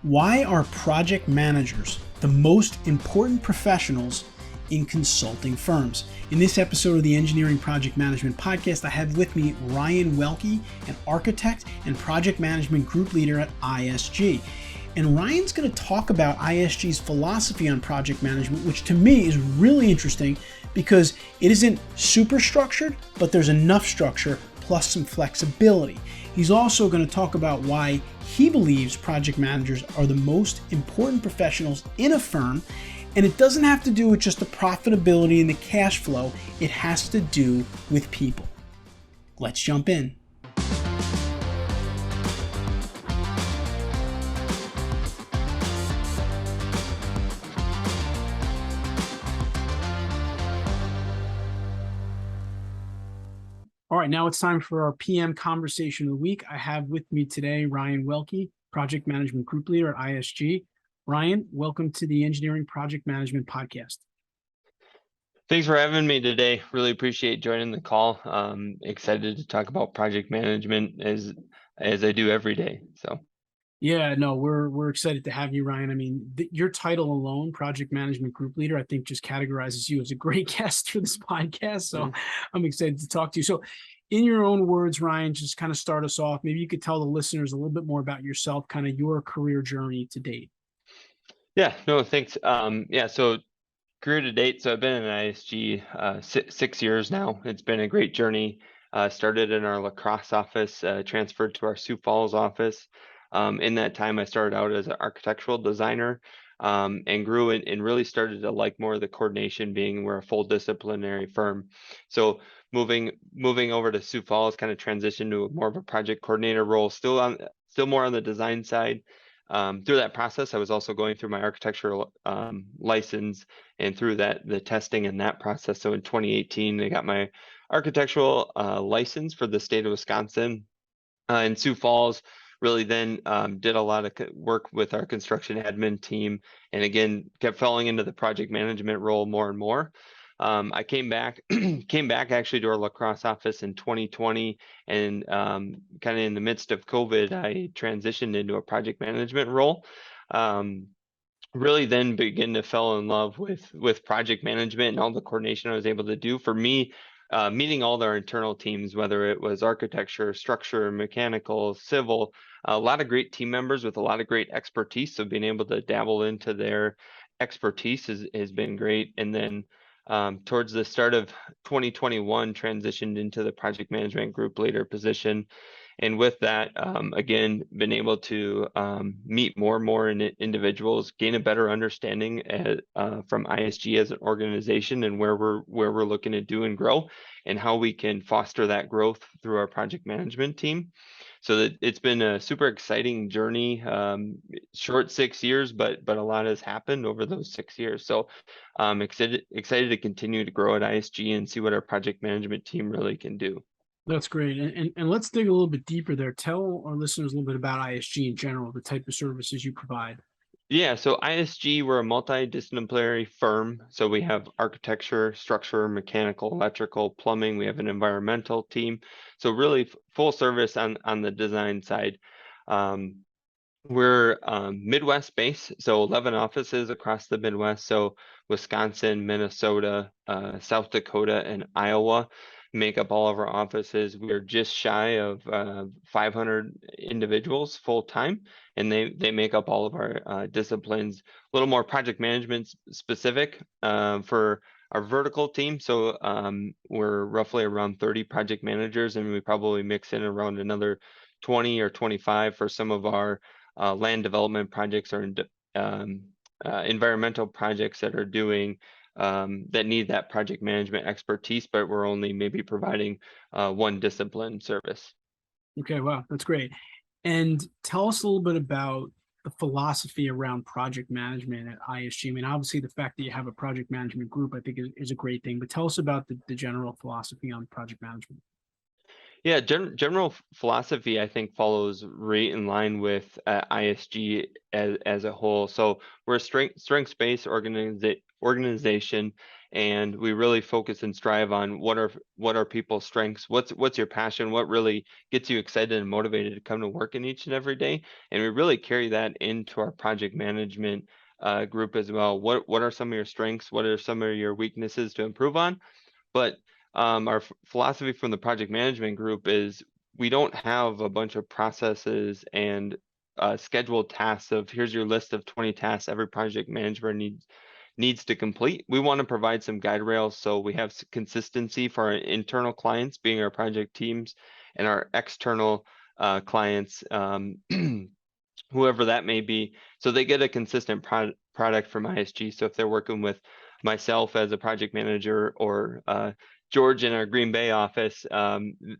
Why are project managers the most important professionals in consulting firms? In this episode of the Engineering Project Management Podcast, I have with me Ryan Welke, an architect and project management group leader at ISG. And Ryan's going to talk about ISG's philosophy on project management, which to me is really interesting because it isn't super structured, but there's enough structure plus some flexibility. He's also going to talk about why he believes project managers are the most important professionals in a firm, and it doesn't have to do with just the profitability and the cash flow. It has to do with people. Let's jump in. All right, now it's time for our PM Conversation of the Week. I have with me today Ryan Welke, Project Management Group Leader at ISG. Ryan, welcome to the Engineering Project Management Podcast. Thanks for having me today. Really appreciate joining the call. Excited to talk about project management as I do every day. So, yeah, no, we're excited to have you, Ryan. I mean, your title alone, Project Management Group Leader, I think just categorizes you as a great guest for this podcast. So I'm excited to talk to you. So in your own words, Ryan, just kind of start us off. Maybe you could tell the listeners a little bit more about yourself, kind of your career journey to date. Yeah, no, thanks. So career to date. So I've been in ISG 6 years now. It's been a great journey. Started in our La Crosse office, transferred to our Sioux Falls office. In that time, I started out as an architectural designer and grew and really started to like more of the coordination, being we're a full disciplinary firm. So moving over to Sioux Falls, kind of transitioned to more of a project coordinator role, still more on the design side. Through that process, I was also going through my architectural license, and through the testing in that process. So in 2018, I got my architectural license for the state of Wisconsin. In Sioux Falls, really then did a lot of work with our construction admin team, and again kept falling into the project management role more and more. I came back actually to our La Crosse office in 2020, and kind of in the midst of COVID, I transitioned into a project management role. Really then begin to fall in love with project management and all the coordination I was able to do. For me, meeting all our internal teams, whether it was architecture, structure, mechanical, civil, a lot of great team members with a lot of great expertise. So being able to dabble into their expertise has been great. And then towards the start of 2021, transitioned into the project management group leader position. And with that, again, been able to meet more and more individuals, gain a better understanding from ISG as an organization, and where we're looking to do and grow, and how we can foster that growth through our project management team. So that it's been a super exciting journey. Short 6 years, but a lot has happened over those 6 years. So I'm excited to continue to grow at ISG and see what our project management team really can do. That's great. And let's dig a little bit deeper there. Tell our listeners a little bit about ISG in general, the type of services you provide. Yeah, so ISG, we're a multidisciplinary firm. So we have architecture, structure, mechanical, electrical, plumbing. We have an environmental team. So really full service on the design side. We're Midwest based, so 11 offices across the Midwest. So Wisconsin, Minnesota, South Dakota, and Iowa make up all of our offices. We're just shy of 500 individuals full time, and they make up all of our disciplines. A little more project management specific for our vertical team. So we're roughly around 30 project managers, and we probably mix in around another 20 or 25 for some of our land development projects or environmental projects that are doing that need that project management expertise, but we're only maybe providing one discipline service. Okay, wow, that's great. And tell us a little bit about the philosophy around project management at ISG. I mean, obviously the fact that you have a project management group, I think is a great thing, but tell us about the general philosophy on project management. Yeah, general philosophy, I think, follows right in line with ISG as a whole. So we're a strengths-based organization, and we really focus and strive on what are people's strengths, what's your passion, what really gets you excited and motivated to come to work in each and every day, and we really carry that into our project management group as well. What are some of your strengths? What are some of your weaknesses to improve on? But our philosophy from the project management group is we don't have a bunch of processes and scheduled tasks of here's your list of 20 tasks every project manager needs to complete. We want to provide some guide rails so we have consistency for our internal clients, being our project teams, and our external clients, whoever that may be, so they get a consistent product from ISG. So if they're working with myself as a project manager or George in our Green Bay office,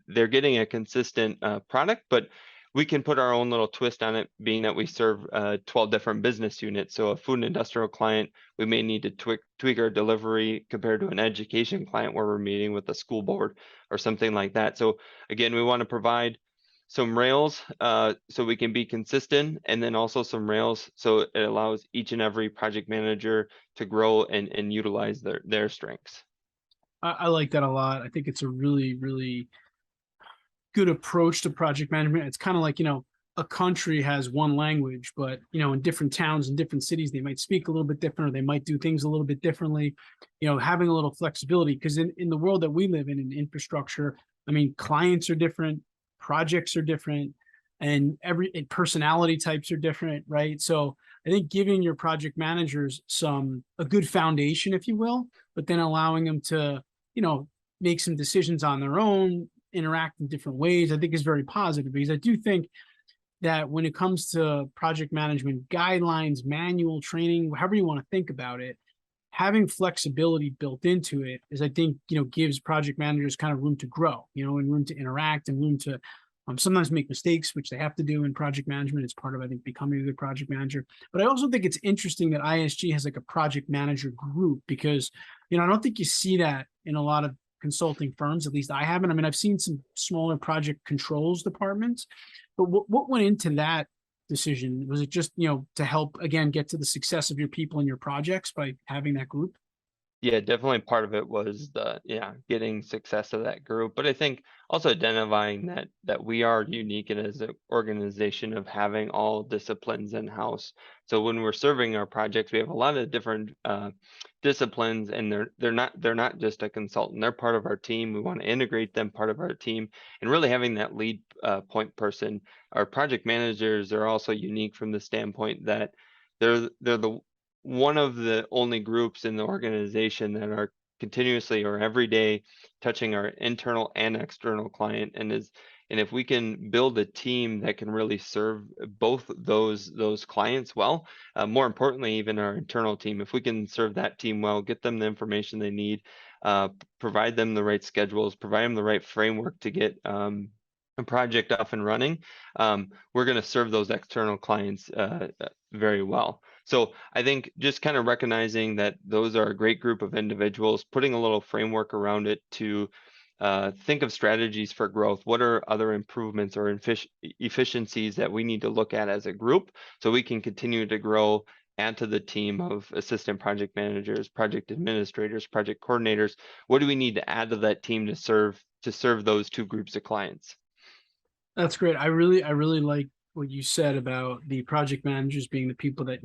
they're getting a consistent product, but we can put our own little twist on it, being that we serve 12 different business units. So a food and industrial client, we may need to tweak our delivery compared to an education client where we're meeting with the school board or something like that. So again, we want to provide some rails so we can be consistent, and then also some rails so it allows each and every project manager to grow and utilize their strengths. I like that a lot. I think it's a really, really good approach to project management. It's kind of like, a country has one language, but, in different towns and different cities, they might speak a little bit different, or they might do things a little bit differently, having a little flexibility, because in the world that we live in infrastructure, I mean, clients are different, projects are different, and personality types are different, right? So I think giving your project managers a good foundation, if you will, but then allowing them to, make some decisions on their own, interact in different ways, I think is very positive, because I do think that when it comes to project management guidelines, manual training, however you want to think about it, having flexibility built into it is, I think, gives project managers kind of room to grow, and room to interact and room to sometimes make mistakes, which they have to do in project management. It's part of, I think, becoming a good project manager. But I also think it's interesting that ISG has like a project manager group, because, I don't think you see that in a lot of consulting firms. At least I haven't. I mean, I've seen some smaller project controls departments, but what went into that decision? Was it just, to help, again, get to the success of your people and your projects by having that group? Yeah, definitely part of it was getting success of that group, but I think also identifying that we are unique and as an organization of having all disciplines in house. So when we're serving our projects, we have a lot of different disciplines, and they're not just a consultant. They're part of our team. We want to integrate them part of our team, and really having that lead point person. Our project managers are also unique from the standpoint that they're the one of the only groups in the organization that are continuously or every day touching our internal and external client, and if we can build a team that can really serve both those clients well, more importantly, even our internal team, if we can serve that team well, get them the information they need, provide them the right schedules, provide them the right framework to get a project up and running, we're going to serve those external clients very well. So I think just kind of recognizing that those are a great group of individuals, putting a little framework around it to think of strategies for growth. What are other improvements or efficiencies that we need to look at as a group so we can continue to grow, add to the team of assistant project managers, project administrators, project coordinators? What do we need to add to that team to serve those two groups of clients? That's great. I really like what you said about the project managers being the people that,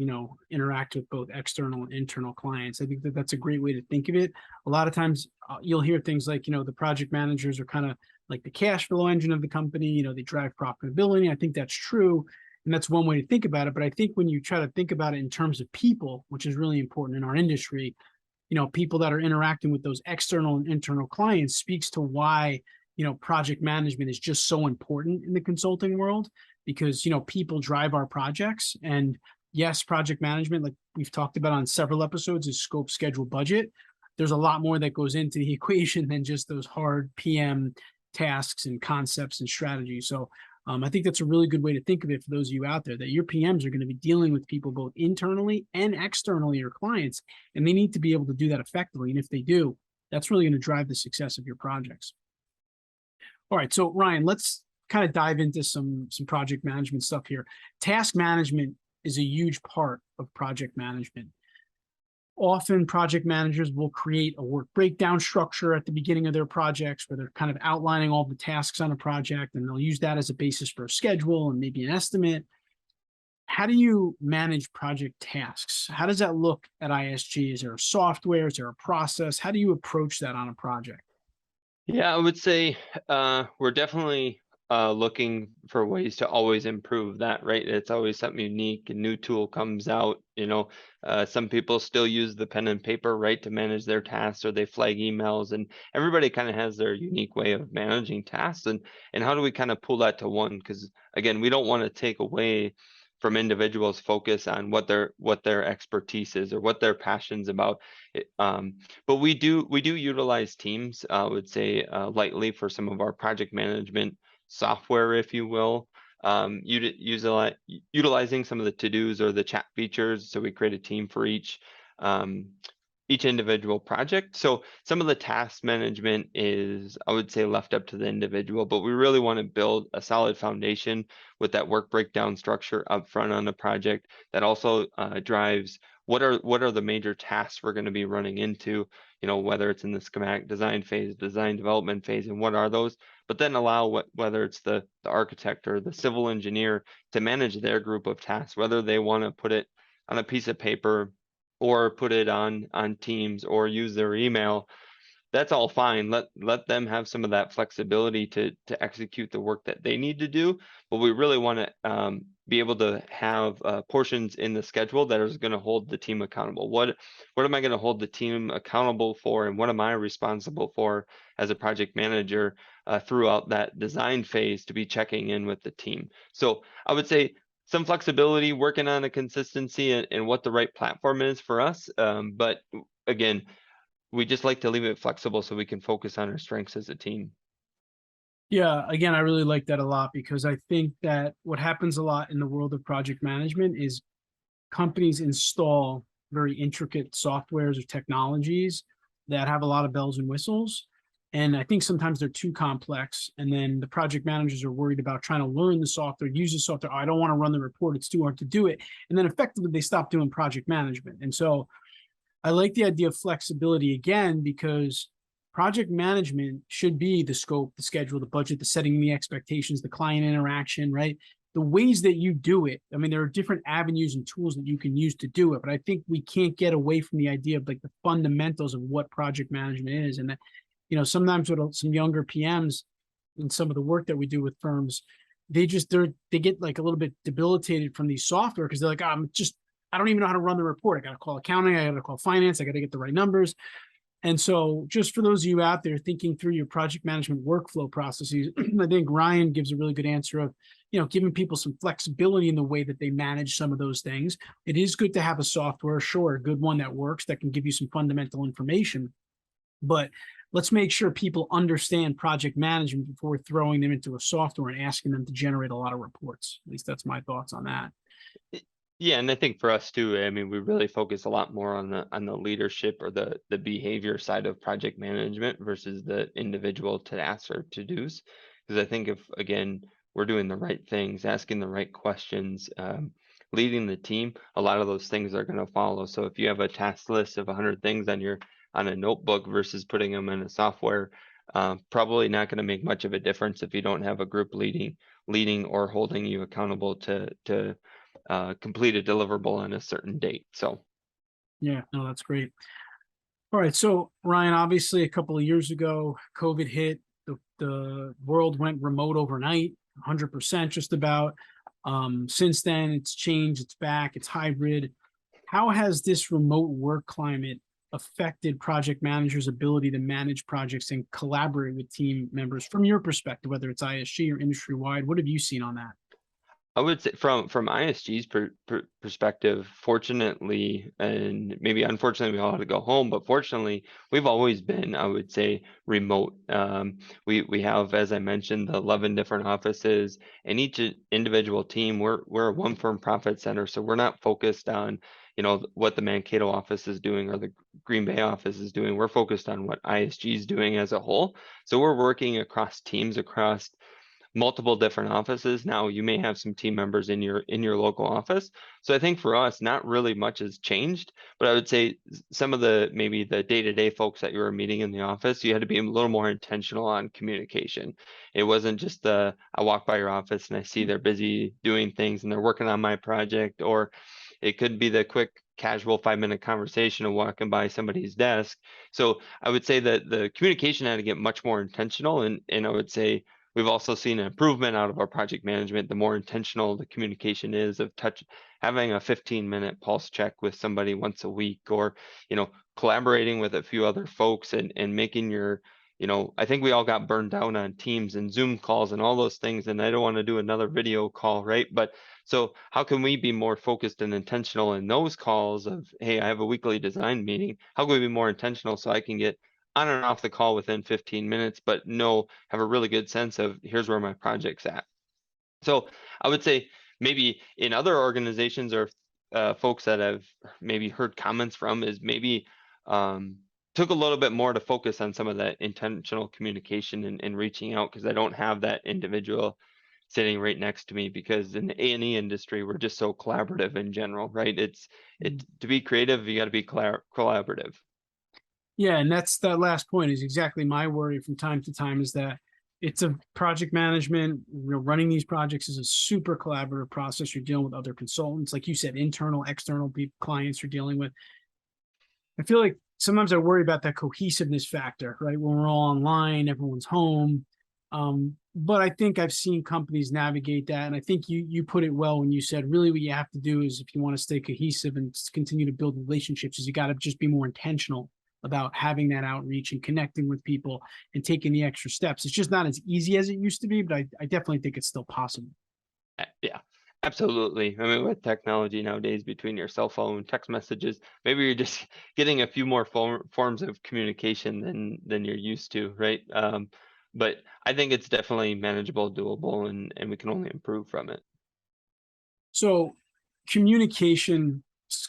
interact with both external and internal clients. I think that that's a great way to think of it. A lot of times you'll hear things like, the project managers are kind of like the cash flow engine of the company, they drive profitability. I think that's true. And that's one way to think about it. But I think when you try to think about it in terms of people, which is really important in our industry, people that are interacting with those external and internal clients speaks to why, project management is just so important in the consulting world, because, people drive our projects. And yes, project management, like we've talked about on several episodes, is scope, schedule, budget. There's a lot more that goes into the equation than just those hard PM tasks and concepts and strategies. So I think that's a really good way to think of it for those of you out there, that your PMs are going to be dealing with people both internally and externally, your clients, and they need to be able to do that effectively. And if they do, that's really going to drive the success of your projects. All right, so Ryan, let's kind of dive into some project management stuff here. Task management is a huge part of project management. Often project managers will create a work breakdown structure at the beginning of their projects where they're kind of outlining all the tasks on a project, and they'll use that as a basis for a schedule and maybe an estimate. How do you manage project tasks? How does that look at ISG? Is there a software? Is there a process? How do you approach that on a project? Yeah, I would say we're definitely looking for ways to always improve that, right? It's always something unique. A new tool comes out, some people still use the pen and paper, right, to manage their tasks, or they flag emails, and everybody kind of has their unique way of managing tasks. And how do we kind of pull that to one? Because again, we don't want to take away from individuals' focus on what their expertise is or what their passions about. It, but we do utilize Teams, I would say, lightly for some of our project management software, if you will. Utilizing some of the to-dos or the chat features. So we create a team for um, each individual project. So some of the task management is, I would say, left up to the individual, but we really want to build a solid foundation with that work breakdown structure up front on the project that also drives what are the major tasks we're going to be running into, whether it's in the schematic design phase, design development phase, and what are those, but then allow whether it's the architect or the civil engineer to manage their group of tasks, whether they want to put it on a piece of paper or put it on Teams or use their email. That's all fine. Let them have some of that flexibility to execute the work that they need to do. But we really want to be able to have portions in the schedule that is going to hold the team accountable. What am I going to hold the team accountable for, and what am I responsible for as a project manager throughout that design phase to be checking in with the team? So I would say some flexibility, working on a consistency and what the right platform is for us. But again, we just like to leave it flexible so we can focus on our strengths as a team. Yeah, again, I really like that a lot because I think that what happens a lot in the world of project management is companies install very intricate softwares or technologies that have a lot of bells and whistles. And I think sometimes they're too complex. And then the project managers are worried about trying to learn the software, use the software. Oh, I don't want to run the report. It's too hard to do it. And then effectively they stop doing project management. And so I like the idea of flexibility again, because project management should be the scope, the schedule, the budget, the setting the expectations, the client interaction, right? The ways that you do it. I mean, there are different avenues and tools that you can use to do it, but I think we can't get away from the idea of like the fundamentals of what project management is. And that, sometimes with some younger PMs and some of the work that we do with firms, they get like a little bit debilitated from these software because they're like, I don't even know how to run the report. I got to call accounting. I got to call finance. I got to get the right numbers. And so just for those of you out there thinking through your project management workflow processes, I think Ryan gives a really good answer of, giving people some flexibility in the way that they manage some of those things. It is good to have a software, sure, a good one that works, that can give you some fundamental information. But let's make sure people understand project management before throwing them into a software and asking them to generate a lot of reports. At least that's my thoughts on that. Yeah, and I think for us too, I mean, we really focus a lot more on the leadership or the behavior side of project management versus the individual tasks or to-dos. Because I think if again we're doing the right things, asking the right questions, leading the team, a lot of those things are going to follow. So if you have a task list of 100 things on a notebook versus putting them in a software, probably not going to make much of a difference if you don't have a group leading or holding you accountable to complete a deliverable on a certain date. So Yeah, no, that's great. All right. So, Ryan, obviously, a couple of years ago, COVID hit. The world went remote overnight, 100% just about. Since then, it's changed. It's back. It's hybrid. How has this remote work climate affected project managers' ability to manage projects and collaborate with team members from your perspective, whether it's ISG or industry wide? What have you seen on that? I would say from ISG's perspective, fortunately, and maybe unfortunately, we all had to go home, but fortunately, we've always been, I would say, remote. We have, as I mentioned, the 11 different offices, and each individual team, we're a one firm profit center, so we're not focused on, what the Mankato office is doing or the Green Bay office is doing. We're focused on what ISG is doing as a whole. So we're working across teams across multiple different offices. Now you may have some team members in your local office. So I think for us, not really much has changed, but I would say some of the maybe the day-to-day folks that you were meeting in the office, you had to be a little more intentional on communication. It wasn't just I walk by your office and I see they're busy doing things and they're working on my project, or it could be the quick casual 5-minute conversation of walking by somebody's desk. So I would say that the communication had to get much more intentional, and I would say we've also seen an improvement out of our project management. The more intentional the communication is of having a 15-minute pulse check with somebody once a week, or, collaborating with a few other folks and making your, I think we all got burned down on Teams and Zoom calls and all those things. And I don't want to do another video call, right? But so how can we be more focused and intentional in those calls of, hey, I have a weekly design meeting. How can we be more intentional so I can get on and off the call within 15 minutes, but have a really good sense of here's where my project's at. So I would say maybe in other organizations or folks that I've maybe heard comments from is maybe took a little bit more to focus on some of that intentional communication and reaching out, because I don't have that individual sitting right next to me, because in the A&E industry, we're just so collaborative in general, right? To be creative, you got to be collaborative. Yeah, and that last point is exactly my worry from time to time, is that it's a project management, running these projects is a super collaborative process. You're dealing with other consultants, like you said, internal, external clients you're dealing with. I feel like sometimes I worry about that cohesiveness factor, right? When we're all online, everyone's home. But I think I've seen companies navigate that. And I think you put it well when you said, really what you have to do is, if you want to stay cohesive and continue to build relationships, is you got to just be more intentional about having that outreach and connecting with people and taking the extra steps. It's just not as easy as it used to be, but I definitely think it's still possible. Yeah, absolutely. I mean, with technology nowadays, between your cell phone, text messages, maybe you're just getting a few more forms of communication than you're used to, right? But I think it's definitely manageable, doable, and we can only improve from it. So communication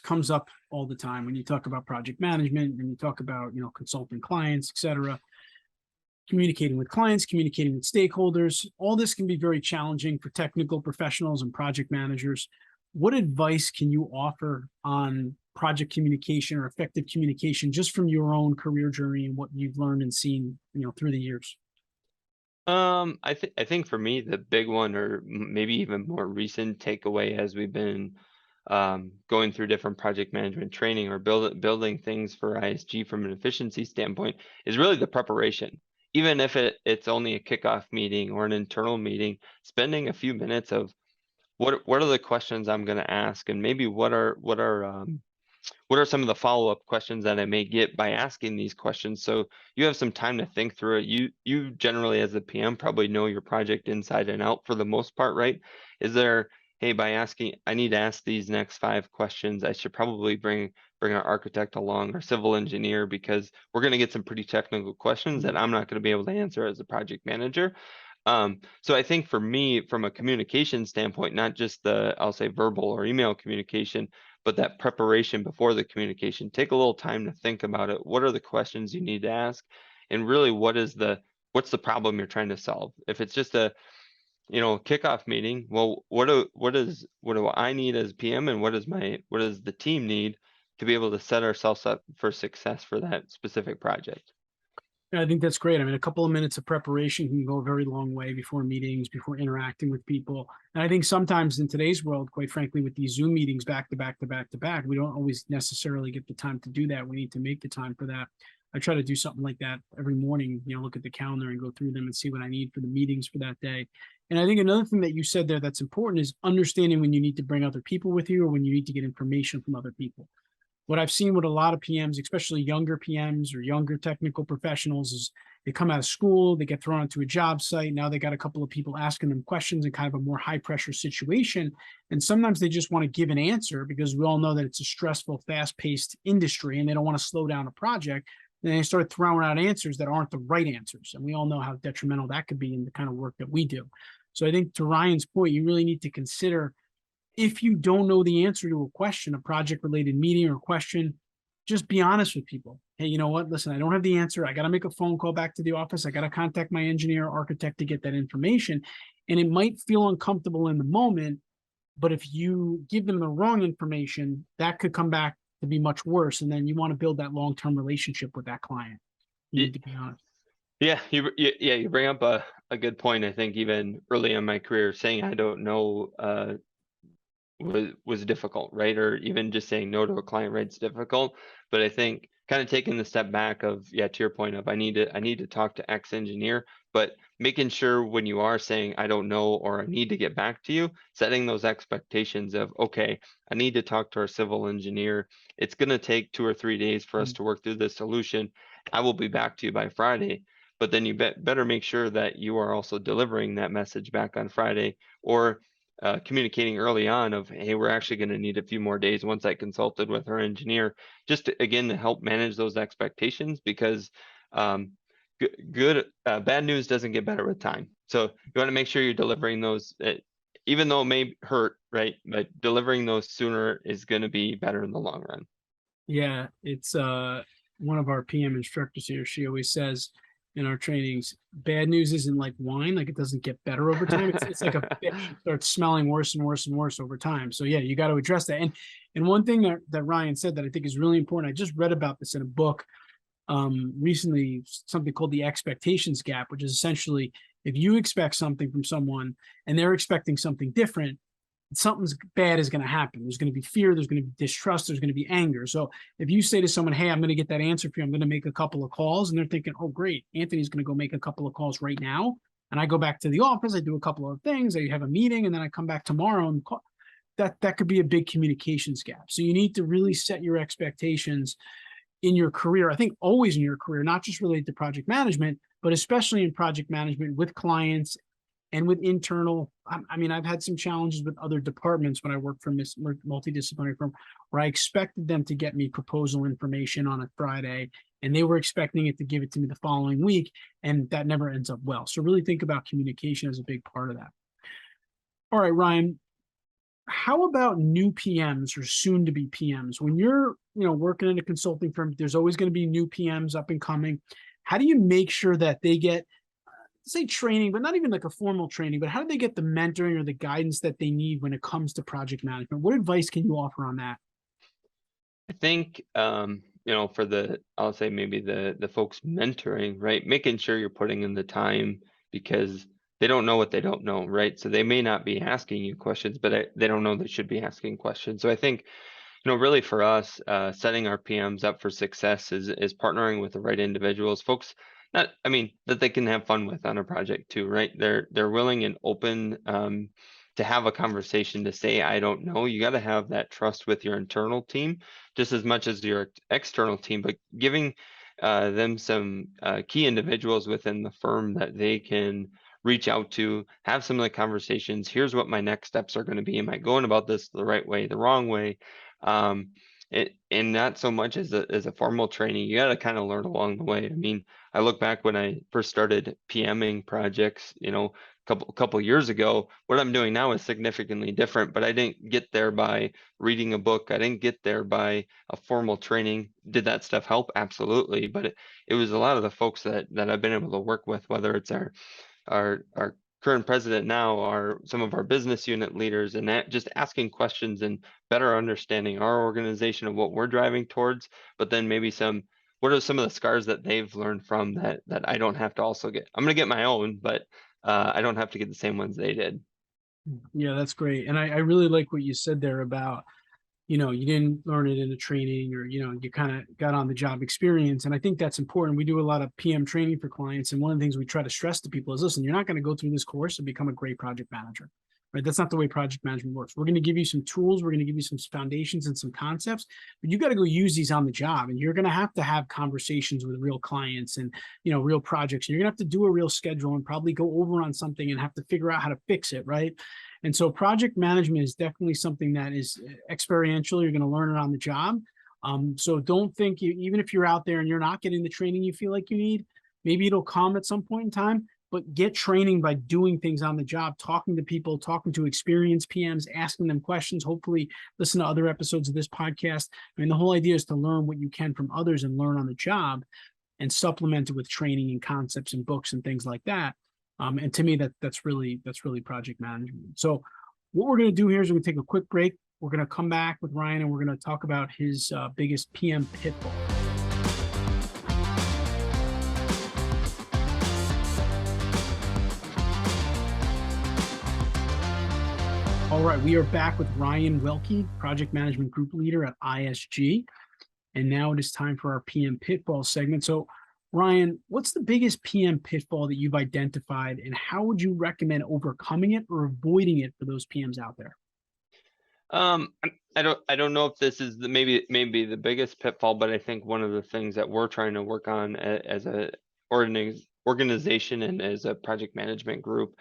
comes up all the time when you talk about project management and you talk about, consulting clients, et cetera. Communicating with clients, communicating with stakeholders, all this can be very challenging for technical professionals and project managers. What advice can you offer on project communication or effective communication, just from your own career journey and what you've learned and seen, through the years? I think for me, the big one, or maybe even more recent takeaway, as we've been going through different project management training or building things for ISG from an efficiency standpoint, is really the preparation. Even if it's only a kickoff meeting or an internal meeting, spending a few minutes of what are the questions I'm going to ask, and maybe what are some of the follow-up questions that I may get by asking these questions. So you have some time to think through it. You generally, as a PM, probably know your project inside and out for the most part, right? Is there, hey, by asking, I need to ask these next 5 questions, I should probably bring our architect along or civil engineer, because we're going to get some pretty technical questions that I'm not going to be able to answer as a project manager. So I think for me, from a communication standpoint, not just I'll say verbal or email communication, but that preparation before the communication, take a little time to think about it. What are the questions you need to ask? And really, what's the problem you're trying to solve? If it's just a, kickoff meeting, well, what do I need as PM, and what does the team need to be able to set ourselves up for success for that specific project? I think that's great. I mean, a couple of minutes of preparation can go a very long way before meetings, before interacting with people. And I think sometimes in today's world, quite frankly, with these Zoom meetings back to back to back to back, we don't always necessarily get the time to do that. We need to make the time for that. I try to do something like that every morning, look at the calendar and go through them and see what I need for the meetings for that day. And I think another thing that you said there that's important is understanding when you need to bring other people with you or when you need to get information from other people. What I've seen with a lot of PMs, especially younger PMs or younger technical professionals, is they come out of school, they get thrown onto a job site. Now they got a couple of people asking them questions in kind of a more high pressure situation. And sometimes they just want to give an answer, because we all know that it's a stressful, fast paced industry and they don't want to slow down a project. And they start throwing out answers that aren't the right answers. And we all know how detrimental that could be in the kind of work that we do. So I think, to Ryan's point, you really need to consider, if you don't know the answer to a question, a project related meeting or question, just be honest with people. Hey, you know what? Listen, I don't have the answer. I got to make a phone call back to the office. I got to contact my engineer or architect to get that information. And it might feel uncomfortable in the moment, but if you give them the wrong information, that could come back to be much worse. And then you want to build that long-term relationship with that client. You need to be honest. Yeah, you bring up a good point. I think even early in my career, saying I don't know was difficult, right? Or even just saying no to a client, right? It's difficult. But I think kind of taking the step back of, yeah, to your point of I need to talk to X engineer, but making sure when you are saying I don't know or I need to get back to you, setting those expectations of, okay, I need to talk to our civil engineer. It's going to take 2 or 3 days for us to work through this solution. I will be back to you by Friday. But then you better make sure that you are also delivering that message back on Friday, or communicating early on of, hey, we're actually going to need a few more days once I consulted with our engineer, just to, again, to help manage those expectations, because bad news doesn't get better with time. So you want to make sure you're delivering those, even though it may hurt, right? But delivering those sooner is going to be better in the long run. Yeah, it's one of our PM instructors here. She always says in our trainings, bad news isn't like wine, like it doesn't get better over time. It's like a fish. It starts smelling worse and worse and worse over time. So yeah, you got to address that. And one thing that Ryan said that I think is really important, I just read about this in a book recently, something called the expectations gap, which is essentially if you expect something from someone and they're expecting something different, something's bad is going to happen. There's going to be fear. There's going to be distrust. There's going to be anger. So if you say to someone, hey, I'm going to get that answer for you, I'm going to make a couple of calls, and they're thinking, oh, great, Anthony's going to go make a couple of calls right now. And I go back to the office, I do a couple of things, I have a meeting, and then I come back tomorrow and call. That could be a big communications gap. So you need to really set your expectations in your career. I think always in your career, not just related to project management, but especially in project management with clients and with internal. I mean, I've had some challenges with other departments when I worked for a multidisciplinary firm where I expected them to get me proposal information on a Friday, and they were expecting it to give it to me the following week, and that never ends up well. So really think about communication as a big part of that. All right, Ryan, how about new PMs or soon to be PMs? When you're, working in a consulting firm, there's always going to be new PMs up and coming. How do you make sure that they get, say, training, but not even like a formal training, but how do they get the mentoring or the guidance that they need when it comes to project management? What advice can you offer on that? I think, I'll say maybe the folks mentoring, right? Making sure you're putting in the time, because they don't know what they don't know, right? So they may not be asking you questions, but they don't know they should be asking questions. So I think, really for us, setting our PMs up for success is partnering with the right individuals, folks that they can have fun with on a project too, right? They're willing and open to have a conversation, to say, I don't know. You got to have that trust with your internal team just as much as your external team, but giving them some key individuals within the firm that they can reach out to, have some of the conversations. Here's what my next steps are going to be. Am I going about this the right way, the wrong way? And not so much as a formal training. You got to kind of learn along the way. I mean, I look back when I first started PMing projects, couple years ago. What I'm doing now is significantly different, but I didn't get there by reading a book. I didn't get there by a formal training. Did that stuff help? Absolutely. But it was a lot of the folks that I've been able to work with, whether it's our current president now, are some of our business unit leaders, and that just asking questions and better understanding our organization of what we're driving towards, but then maybe what are some of the scars that they've learned from that I don't have to also get. I'm going to get my own, but I don't have to get the same ones they did. Yeah, that's great. And I really like what you said there about, you didn't learn it in a training, or, you kind of got on the job experience. And I think that's important. We do a lot of PM training for clients. And one of the things we try to stress to people is, listen, you're not going to go through this course and become a great project manager, right? That's not the way project management works. We're going to give you some tools. We're going to give you some foundations and some concepts, but you got to go use these on the job. And you're going to have conversations with real clients and, real projects. And you're going to have to do a real schedule and probably go over on something and have to figure out how to fix it, right? And so project management is definitely something that is experiential. You're going to learn it on the job. So don't think even if you're out there and you're not getting the training you feel like you need, maybe it'll come at some point in time, but get training by doing things on the job, talking to people, talking to experienced PMs, asking them questions, hopefully listen to other episodes of this podcast. I mean, the whole idea is to learn what you can from others and learn on the job and supplement it with training and concepts and books and things like that. And to me, that's really project management. So what we're going to do here is we're going to take a quick break. We're going to come back with Ryan and we're going to talk about his biggest PM pitfall. All right, we are back with Ryan Welke, Project Management Group Leader at ISG. And now it is time for our PM Pitfall segment. So, Ryan, what's the biggest PM pitfall that you've identified, and how would you recommend overcoming it or avoiding it for those PMs out there? I don't know if this is maybe the biggest pitfall, but I think one of the things that we're trying to work on as a organization and as a project management group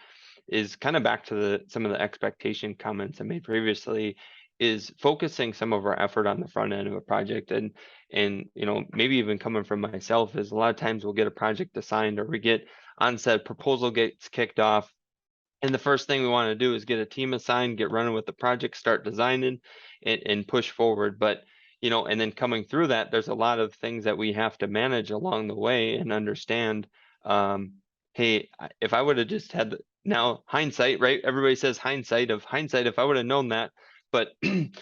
is kind of back to some of the expectation comments I made previously, is focusing some of our effort on the front end of a project. And maybe even coming from myself, is a lot of times we'll get a project assigned or we get onset proposal gets kicked off. And the first thing we want to do is get a team assigned, get running with the project, start designing and push forward. But, and then coming through that, there's a lot of things that we have to manage along the way and understand, hey, if I would have just had now hindsight, right? Everybody says hindsight, if I would have known that. But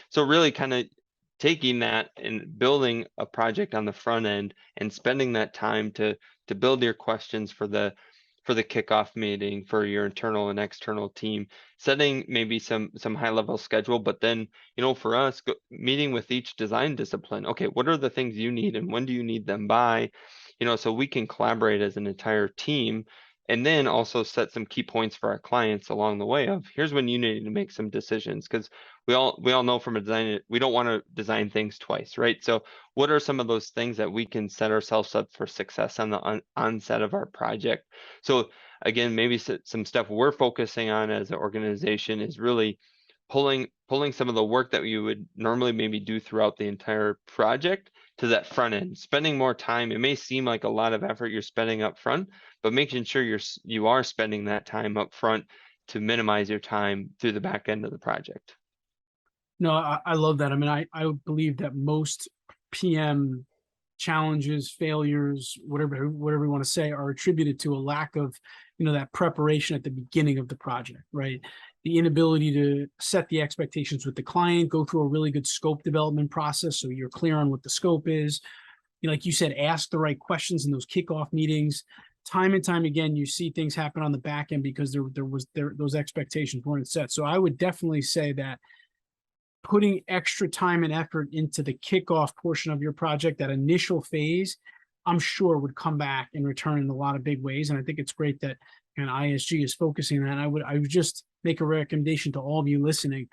so really kind of taking that and building a project on the front end and spending that time to build your questions for the kickoff meeting for your internal and external team, setting maybe some high level schedule, but then, for us, meeting with each design discipline. Okay, what are the things you need and when do you need them by? So we can collaborate as an entire team, and then also set some key points for our clients along the way of here's when you need to make some decisions, because we all know from a design, we don't want to design things twice, right? So what are some of those things that we can set ourselves up for success on the onset of our project? So again, maybe some stuff we're focusing on as an organization is really pulling some of the work that you would normally maybe do throughout the entire project to that front end, spending more time. It may seem like a lot of effort you're spending up front, but making sure you are spending that time up front to minimize your time through the back end of the project. No, I love that. I mean, I believe that most PM challenges, failures, whatever we want to say, are attributed to a lack of, that preparation at the beginning of the project, right? The inability to set the expectations with the client, go through a really good scope development process so you're clear on what the scope is. Like you said, ask the right questions in those kickoff meetings. Time and time again, you see things happen on the back end because those expectations weren't set. So I would definitely say that putting extra time and effort into the kickoff portion of your project, that initial phase, I'm sure would come back and return in a lot of big ways. And I think it's great that ISG is focusing on that. I would just make a recommendation to all of you listening.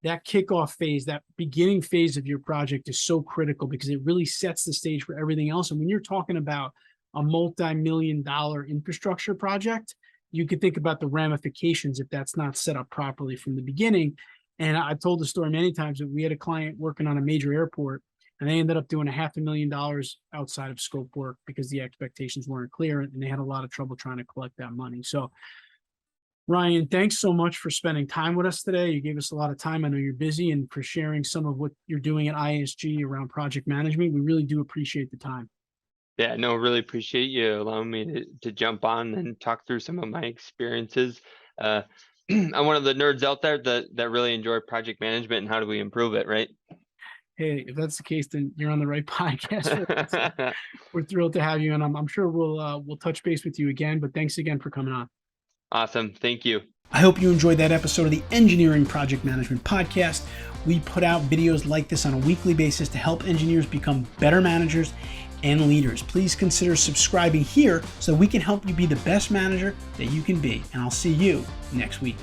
That kickoff phase, that beginning phase of your project is so critical because it really sets the stage for everything else. And when you're talking about a multi-million-dollar infrastructure project, you could think about the ramifications if that's not set up properly from the beginning. And I've told the story many times that we had a client working on a major airport, and they ended up doing $500,000 outside of scope work because the expectations weren't clear, and they had a lot of trouble trying to collect that money. So, Ryan, thanks so much for spending time with us today. You gave us a lot of time. I know you're busy, and for sharing some of what you're doing at ISG around project management. We really do appreciate the time. Yeah, no, really appreciate you allowing me to jump on and talk through some of my experiences. I'm one of the nerds out there that really enjoy project management and how do we improve it, right? Hey, if that's the case, then you're on the right podcast. We're thrilled to have you, and I'm sure we'll touch base with you again. But thanks again for coming on. Awesome, thank you. I hope you enjoyed that episode of the Engineering Project Management Podcast. We put out videos like this on a weekly basis to help engineers become better managers and leaders. Please consider subscribing here so we can help you be the best manager that you can be. And I'll see you next week.